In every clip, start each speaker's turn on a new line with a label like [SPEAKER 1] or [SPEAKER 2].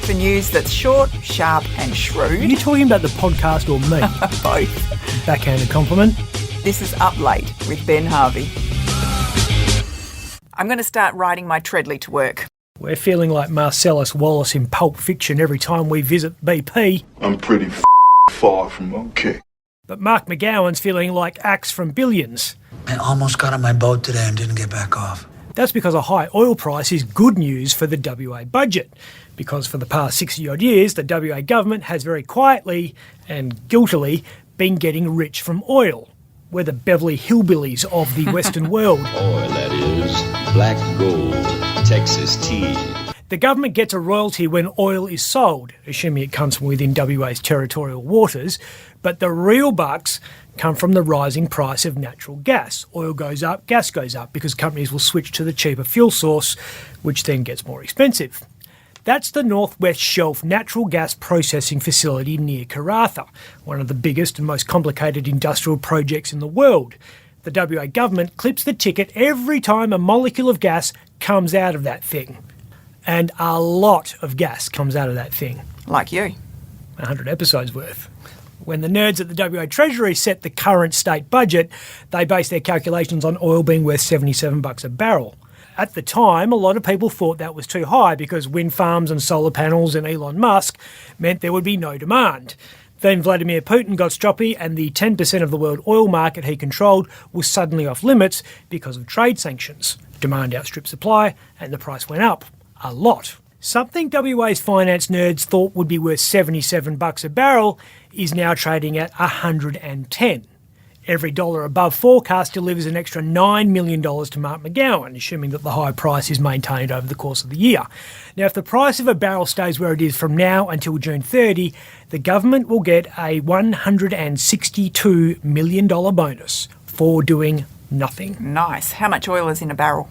[SPEAKER 1] for news that's short, sharp and
[SPEAKER 2] Are
[SPEAKER 1] shrewd.
[SPEAKER 2] you talking about the podcast or me?
[SPEAKER 1] Both.
[SPEAKER 2] Backhanded compliment.
[SPEAKER 1] This is Up Late with Ben Harvey. I'm going to start riding my Treadly to work.
[SPEAKER 2] We're feeling like Marcellus Wallace in Pulp Fiction every time we visit BP.
[SPEAKER 3] I'm pretty far from okay.
[SPEAKER 2] But Mark McGowan's feeling like Axe from Billions.
[SPEAKER 4] I almost got on my boat today and didn't get back off.
[SPEAKER 2] That's because a high oil price is good news for the WA budget. Because for the past 60-odd years, the WA government has very quietly and guiltily been getting rich from oil. We're the Beverly Hillbillies of the Western world.
[SPEAKER 5] Oil, that is. Black gold. Texas tea.
[SPEAKER 2] The government gets a royalty when oil is sold, assuming it comes from within WA's territorial waters, but the real bucks come from the rising price of natural gas. Oil goes up, gas goes up, because companies will switch to the cheaper fuel source, which then gets more expensive. That's the North West Shelf natural gas processing facility near Karratha, one of the biggest and most complicated industrial projects in the world. The WA government clips the ticket every time a molecule of gas comes out of that thing. And a lot of gas comes out of that thing.
[SPEAKER 1] Like you.
[SPEAKER 2] 100 episodes worth. When the nerds at the WA Treasury set the current state budget, they based their calculations on oil being worth $77 a barrel. At the time, a lot of people thought that was too high because wind farms and solar panels and Elon Musk meant there would be no demand. Then Vladimir Putin got stroppy and the 10% of the world oil market he controlled was suddenly off limits because of trade sanctions. Demand outstripped supply and the price went up. A lot. Something WA's finance nerds thought would be worth $77 a barrel is now trading at $110. Every dollar above forecast delivers an extra $9 million to Mark McGowan, assuming that the high price is maintained over the course of the year. Now, if the price of a barrel stays where it is from now until June 30, the government will get a $162 million bonus for doing nothing.
[SPEAKER 1] Nice. How much oil is in a barrel?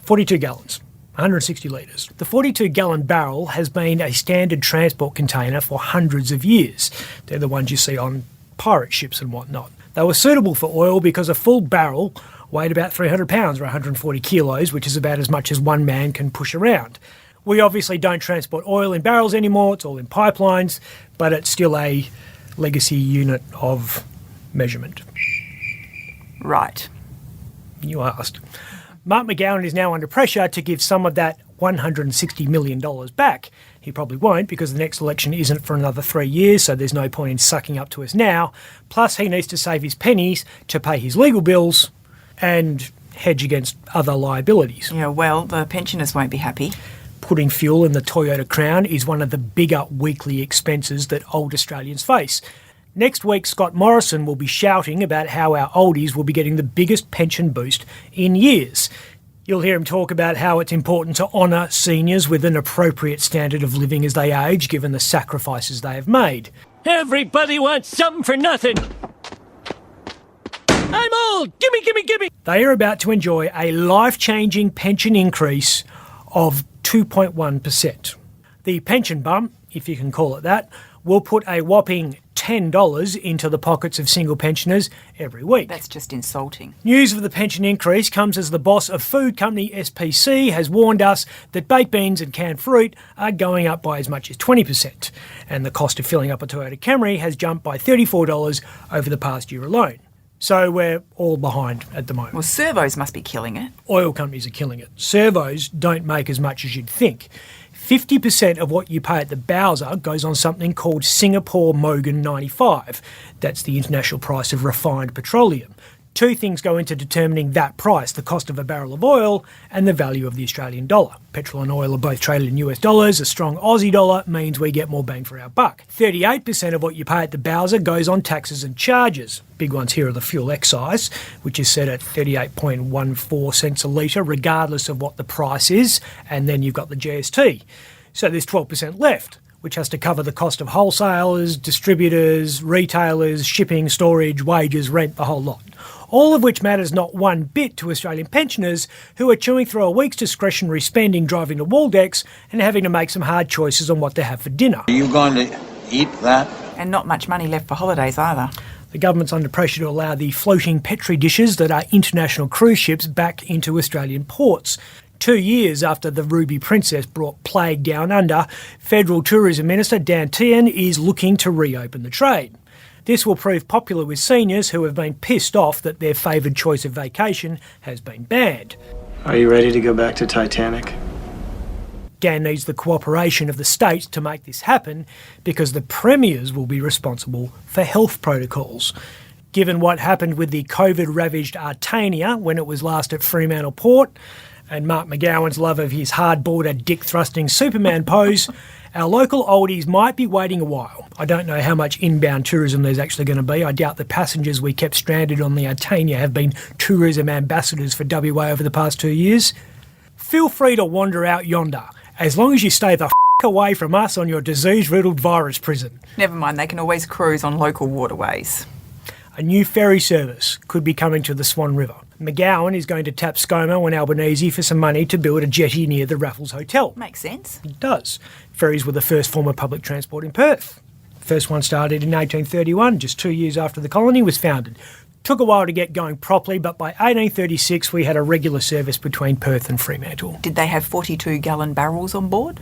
[SPEAKER 2] 42 gallons. 160 litres. The 42-gallon barrel has been a standard transport container for hundreds of years. They're the ones you see on pirate ships and whatnot. They were suitable for oil because a full barrel weighed about 300 pounds or 140 kilos, which is about as much as one man can push around. We obviously don't transport oil in barrels anymore, it's all in pipelines, but it's still a legacy unit of measurement.
[SPEAKER 1] Right.
[SPEAKER 2] You asked. Mark McGowan is now under pressure to give some of that $160 million back. He probably won't because the next election isn't for another 3 years, so there's no point in sucking up to us now. Plus, he needs to save his pennies to pay his legal bills and hedge against other liabilities.
[SPEAKER 1] Yeah, well, the pensioners won't be happy.
[SPEAKER 2] Putting fuel in the Toyota Crown is one of the bigger weekly expenses that old Australians face. Next week, Scott Morrison will be shouting about how our oldies will be getting the biggest pension boost in years. You'll hear him talk about how it's important to honour seniors with an appropriate standard of living as they age, given the sacrifices they have made.
[SPEAKER 6] Everybody wants something for nothing. I'm old. Gimme.
[SPEAKER 2] They are about to enjoy a life-changing pension increase of 2.1%. The pension bump, if you can call it that, will put a whopping $10 into the pockets of single pensioners every week.
[SPEAKER 1] That's just insulting.
[SPEAKER 2] News of the pension increase comes as the boss of food company SPC has warned us that baked beans and canned fruit are going up by as much as 20%, and the cost of filling up a Toyota Camry has jumped by $34 over the past year alone. So we're all behind at the moment.
[SPEAKER 1] Well, servos must be killing it.
[SPEAKER 2] Oil companies are killing it. Servos don't make as much as you'd think. 50% of what you pay at the Bowser goes on something called Singapore Mogan 95. That's the international price of refined petroleum. Two things go into determining that price, the cost of a barrel of oil and the value of the Australian dollar. Petrol and oil are both traded in US dollars. A strong Aussie dollar means we get more bang for our buck. 38% of what you pay at the Bowser goes on taxes and charges. Big ones here are the fuel excise, which is set at 38.14 cents a litre, regardless of what the price is, and then you've got the GST. So there's 12% left, which has to cover the cost of wholesalers, distributors, retailers, shipping, storage, wages, rent, the whole lot. All of which matters not one bit to Australian pensioners who are chewing through a week's discretionary spending driving to Waldex and having to make some hard choices on what to have for dinner.
[SPEAKER 4] Are you going to eat that?
[SPEAKER 1] And not much money left for holidays either.
[SPEAKER 2] The government's under pressure to allow the floating Petri dishes that are international cruise ships back into Australian ports. 2 years after the Ruby Princess brought plague down under, Federal Tourism Minister Dan Tehan is looking to reopen the trade. This will prove popular with seniors who have been pissed off that their favoured choice of vacation has been banned.
[SPEAKER 7] Are you ready to go back to Titanic?
[SPEAKER 2] Dan needs the cooperation of the states to make this happen because the premiers will be responsible for health protocols. Given what happened with the COVID-ravaged Artania when it was last at Fremantle Port, and Mark McGowan's love of his hard-border, dick-thrusting Superman pose, our local oldies might be waiting a while. I don't know how much inbound tourism there's actually going to be. I doubt the passengers we kept stranded on the Artania have been tourism ambassadors for WA over the past 2 years. Feel free to wander out yonder, as long as you stay the away from us on your disease-riddled virus prison.
[SPEAKER 1] Never mind, they can always cruise on local waterways.
[SPEAKER 2] A new ferry service could be coming to the Swan River. McGowan is going to tap ScoMo and Albanese for some money to build a jetty near the Raffles Hotel.
[SPEAKER 1] Makes sense.
[SPEAKER 2] It does. Ferries were the first form of public transport in Perth. First one started in 1831, just 2 years after the colony was founded. Took a while to get going properly, but by 1836 we had a regular service between Perth and Fremantle.
[SPEAKER 1] Did they have 42-gallon barrels on board?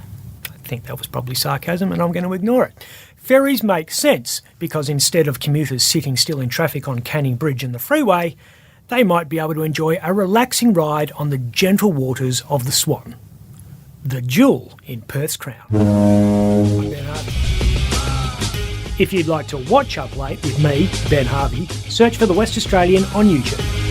[SPEAKER 2] I think that was probably sarcasm and I'm going to ignore it. Ferries make sense because instead of commuters sitting still in traffic on Canning Bridge and the freeway, they might be able to enjoy a relaxing ride on the gentle waters of the Swan, the jewel in Perth's crown. I'm Ben Harvey. If you'd like to watch Up Late with me, Ben Harvey, search for The West Australian on YouTube.